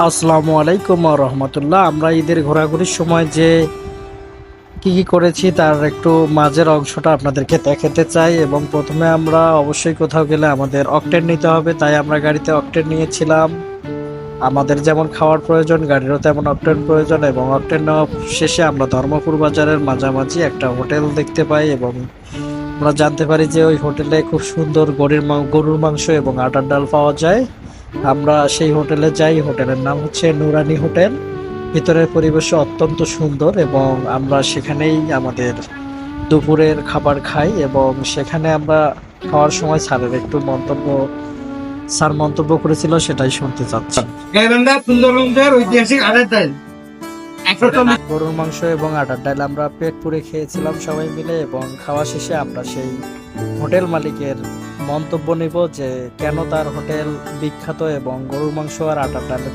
আসসালামু আলাইকুম রহমতুল্লাহ। আমরা ঈদের ঘোরাঘুরির সময় যে কি করেছি তার একটু মাঝের অংশটা আপনাদেরকে দেখাতে চাই। এবং প্রথমে আমরা অবশ্যই কোথাও গেলে আমাদের অকটেন নিতে হবে, তাই আমরা গাড়িতে অকটেন নিয়েছিলাম। আমাদের যেমন খাওয়ার প্রয়োজন গাড়িরও তেমন অকটেন প্রয়োজন। এবং অকটেন নেওয়া শেষে আমরা ধর্মপুর বাজারের মাঝামাঝি একটা হোটেল দেখতে পাই এবং আমরা জানতে পারি যে ওই হোটেলে খুব সুন্দর গরুর মাংস এবং আটার ডাল পাওয়া যায়। আমরা সেই হোটেলে যাই। হোটেলের নাম হচ্ছে নুরানি হোটেল। ভিতরের পরিবেশ অত্যন্ত সুন্দর এবং আমরা সেখানেই আমাদের দুপুরের খাবার খাই। এবং সেখানে আমরা খাওয়ার সময় স্যার মন্তব্য করেছিল, সেটাই শুনতে চাচ্ছি। গাইবান্ধা সুন্দরবনের ঐতিহাসিক আড়াই টাইল 140 গরুর মাংস এবং আটার ডাল আমরা পেট পুরে খেয়েছিলাম সবাই মিলে। এবং খাওয়া শেষে আমরা সেই হোটেল মালিকের মন্তব্য নিব যে কেন তার হোটেল বিখ্যাত এবং গরুর মাংস আর আটার ডালের